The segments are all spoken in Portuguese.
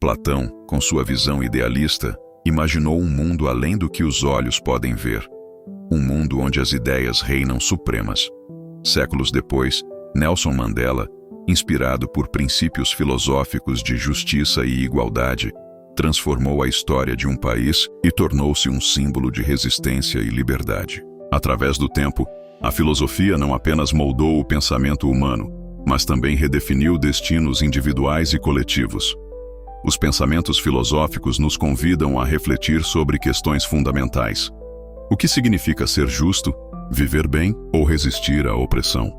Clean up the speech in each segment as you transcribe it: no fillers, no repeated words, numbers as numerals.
Platão, com sua visão idealista, imaginou um mundo além do que os olhos podem ver. Um mundo onde as ideias reinam supremas. Séculos depois, Nelson Mandela, inspirado por princípios filosóficos de justiça e igualdade, transformou a história de um país e tornou-se um símbolo de resistência e liberdade. Através do tempo, a filosofia não apenas moldou o pensamento humano, mas também redefiniu destinos individuais e coletivos. Os pensamentos filosóficos nos convidam a refletir sobre questões fundamentais. O que significa ser justo, viver bem ou resistir à opressão?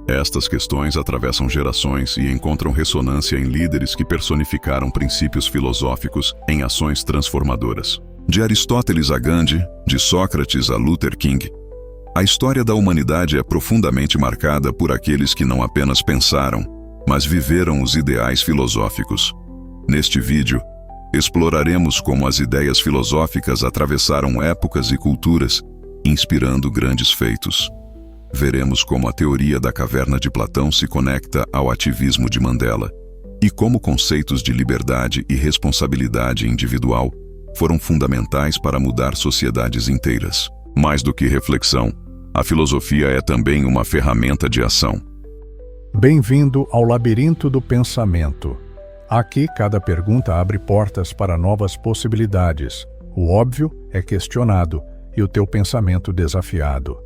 Estas questões atravessam gerações e encontram ressonância em líderes que personificaram princípios filosóficos em ações transformadoras. De Aristóteles a Gandhi, de Sócrates a Luther King, a história da humanidade é profundamente marcada por aqueles que não apenas pensaram, mas viveram os ideais filosóficos. Neste vídeo, exploraremos como as ideias filosóficas atravessaram épocas e culturas, inspirando grandes feitos. Veremos como a teoria da caverna de Platão se conecta ao ativismo de Mandela e como conceitos de liberdade e responsabilidade individual foram fundamentais para mudar sociedades inteiras. Mais do que reflexão, a filosofia é também uma ferramenta de ação. Bem-vindo ao Labirinto do Pensamento. Aqui, cada pergunta abre portas para novas possibilidades. O óbvio é questionado e o teu pensamento desafiado.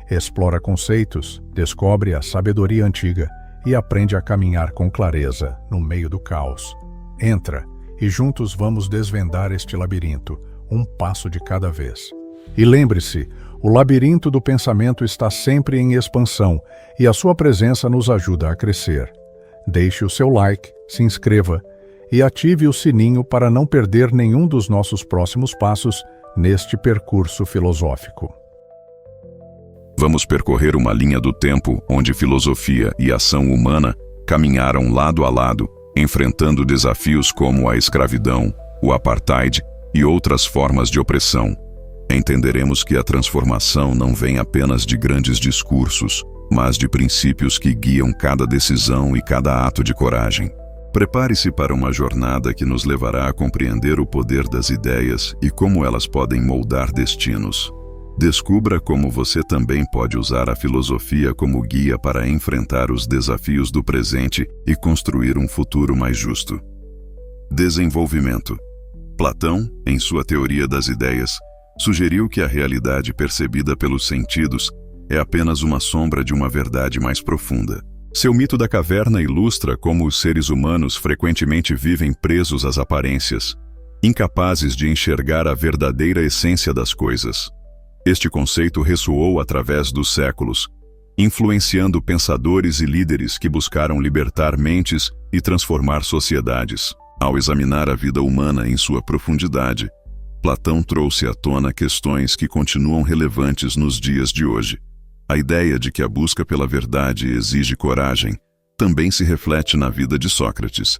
Explora conceitos, descobre a sabedoria antiga e aprende a caminhar com clareza no meio do caos. Entra e juntos vamos desvendar este labirinto, um passo de cada vez. E lembre-se, o labirinto do pensamento está sempre em expansão e a sua presença nos ajuda a crescer. Deixe o seu like, se inscreva e ative o sininho para não perder nenhum dos nossos próximos passos neste percurso filosófico. Vamos percorrer uma linha do tempo onde filosofia e ação humana caminharam lado a lado, enfrentando desafios como a escravidão, o apartheid e outras formas de opressão. Entenderemos que a transformação não vem apenas de grandes discursos, mas de princípios que guiam cada decisão e cada ato de coragem. Prepare-se para uma jornada que nos levará a compreender o poder das ideias e como elas podem moldar destinos. Descubra como você também pode usar a filosofia como guia para enfrentar os desafios do presente e construir um futuro mais justo. Desenvolvimento. Platão, em sua teoria das ideias, sugeriu que a realidade percebida pelos sentidos é apenas uma sombra de uma verdade mais profunda. Seu mito da caverna ilustra como os seres humanos frequentemente vivem presos às aparências, incapazes de enxergar a verdadeira essência das coisas. Este conceito ressoou através dos séculos, influenciando pensadores e líderes que buscaram libertar mentes e transformar sociedades. Ao examinar a vida humana em sua profundidade, Platão trouxe à tona questões que continuam relevantes nos dias de hoje. A ideia de que a busca pela verdade exige coragem também se reflete na vida de Sócrates.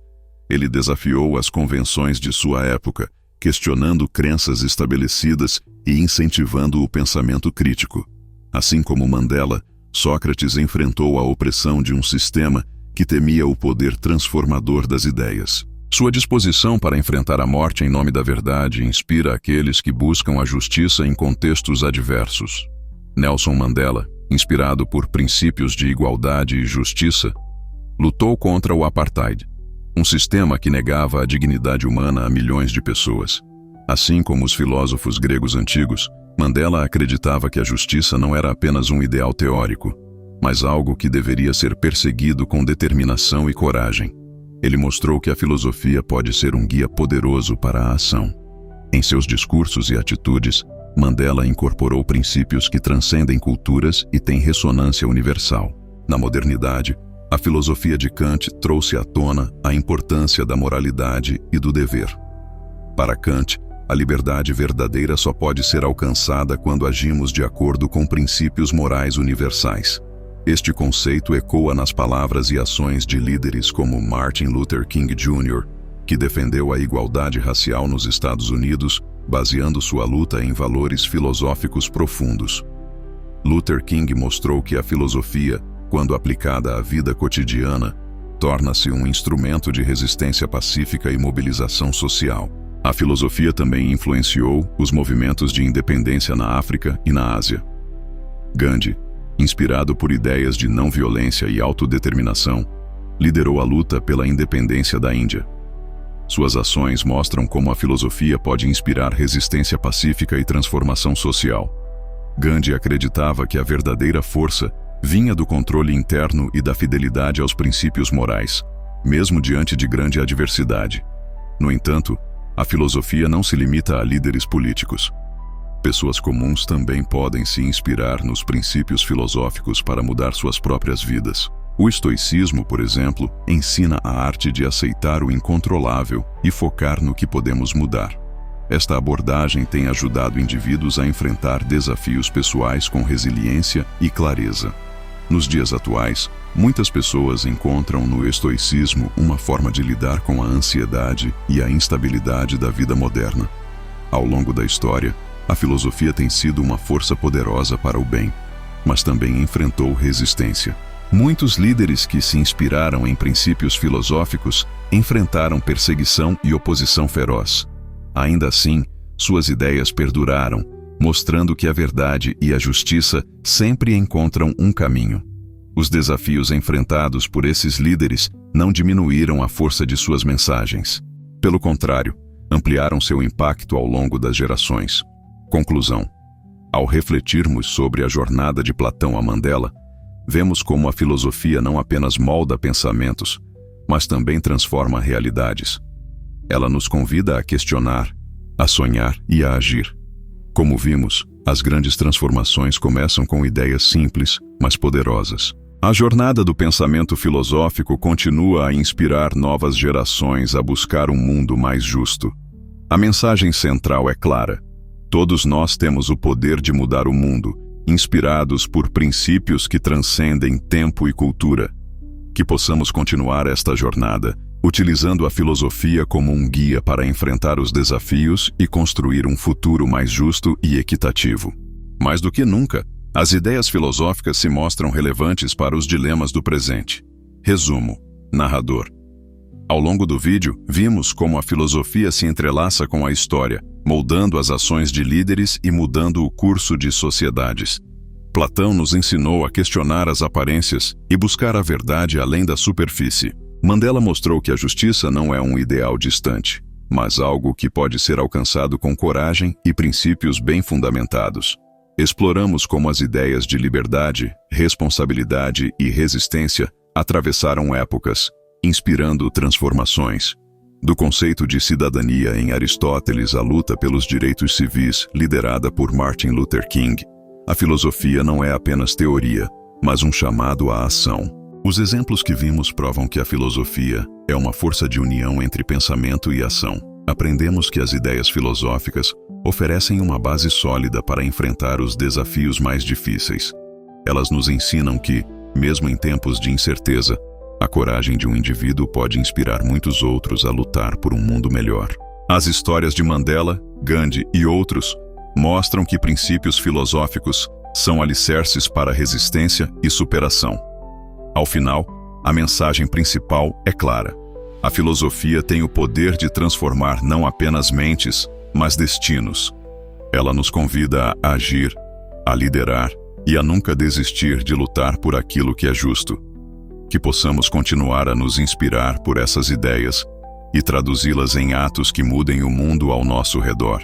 Ele desafiou as convenções de sua época, questionando crenças estabelecidas e incentivando o pensamento crítico. Assim como Mandela, Sócrates enfrentou a opressão de um sistema que temia o poder transformador das ideias. Sua disposição para enfrentar a morte em nome da verdade inspira aqueles que buscam a justiça em contextos adversos. Nelson Mandela, inspirado por princípios de igualdade e justiça, lutou contra o apartheid, um sistema que negava a dignidade humana a milhões de pessoas. Assim como os filósofos gregos antigos, Mandela acreditava que a justiça não era apenas um ideal teórico, mas algo que deveria ser perseguido com determinação e coragem. Ele mostrou que a filosofia pode ser um guia poderoso para a ação. Em seus discursos e atitudes, Mandela incorporou princípios que transcendem culturas e têm ressonância universal. Na modernidade, a filosofia de Kant trouxe à tona a importância da moralidade e do dever. Para Kant, a liberdade verdadeira só pode ser alcançada quando agimos de acordo com princípios morais universais. Este conceito ecoa nas palavras e ações de líderes como Martin Luther King Jr., que defendeu a igualdade racial nos Estados Unidos, baseando sua luta em valores filosóficos profundos. Luther King mostrou que a filosofia, quando aplicada à vida cotidiana, torna-se um instrumento de resistência pacífica e mobilização social. A filosofia também influenciou os movimentos de independência na África e na Ásia. Gandhi, inspirado por ideias de não violência e autodeterminação, liderou a luta pela independência da Índia. Suas ações mostram como a filosofia pode inspirar resistência pacífica e transformação social. Gandhi acreditava que a verdadeira força vinha do controle interno e da fidelidade aos princípios morais, mesmo diante de grande adversidade. No entanto, a filosofia não se limita a líderes políticos. Pessoas comuns também podem se inspirar nos princípios filosóficos para mudar suas próprias vidas. O estoicismo, por exemplo, ensina a arte de aceitar o incontrolável e focar no que podemos mudar. Esta abordagem tem ajudado indivíduos a enfrentar desafios pessoais com resiliência e clareza. Nos dias atuais, muitas pessoas encontram no estoicismo uma forma de lidar com a ansiedade e a instabilidade da vida moderna. Ao longo da história, a filosofia tem sido uma força poderosa para o bem, mas também enfrentou resistência. Muitos líderes que se inspiraram em princípios filosóficos enfrentaram perseguição e oposição feroz. Ainda assim, suas ideias perduraram, mostrando que a verdade e a justiça sempre encontram um caminho. Os desafios enfrentados por esses líderes não diminuíram a força de suas mensagens. Pelo contrário, ampliaram seu impacto ao longo das gerações. Conclusão: ao refletirmos sobre a jornada de Platão a Mandela, vemos como a filosofia não apenas molda pensamentos, mas também transforma realidades. Ela nos convida a questionar, a sonhar e a agir. Como vimos, as grandes transformações começam com ideias simples, mas poderosas. A jornada do pensamento filosófico continua a inspirar novas gerações a buscar um mundo mais justo. A mensagem central é clara: todos nós temos o poder de mudar o mundo, inspirados por princípios que transcendem tempo e cultura. Que possamos continuar esta jornada, utilizando a filosofia como um guia para enfrentar os desafios e construir um futuro mais justo e equitativo. Mais do que nunca, as ideias filosóficas se mostram relevantes para os dilemas do presente. Resumo: narrador. Ao longo do vídeo, vimos como a filosofia se entrelaça com a história, moldando as ações de líderes e mudando o curso de sociedades. Platão nos ensinou a questionar as aparências e buscar a verdade além da superfície. Mandela mostrou que a justiça não é um ideal distante, mas algo que pode ser alcançado com coragem e princípios bem fundamentados. Exploramos como as ideias de liberdade, responsabilidade e resistência atravessaram épocas, inspirando transformações. Do conceito de cidadania em Aristóteles à luta pelos direitos civis, liderada por Martin Luther King, a filosofia não é apenas teoria, mas um chamado à ação. Os exemplos que vimos provam que a filosofia é uma força de união entre pensamento e ação. Aprendemos que as ideias filosóficas oferecem uma base sólida para enfrentar os desafios mais difíceis. Elas nos ensinam que, mesmo em tempos de incerteza, a coragem de um indivíduo pode inspirar muitos outros a lutar por um mundo melhor. As histórias de Mandela, Gandhi e outros mostram que princípios filosóficos são alicerces para resistência e superação. Ao final, a mensagem principal é clara: a filosofia tem o poder de transformar não apenas mentes, mas destinos. Ela nos convida a agir, a liderar e a nunca desistir de lutar por aquilo que é justo. Que possamos continuar a nos inspirar por essas ideias e traduzi-las em atos que mudem o mundo ao nosso redor.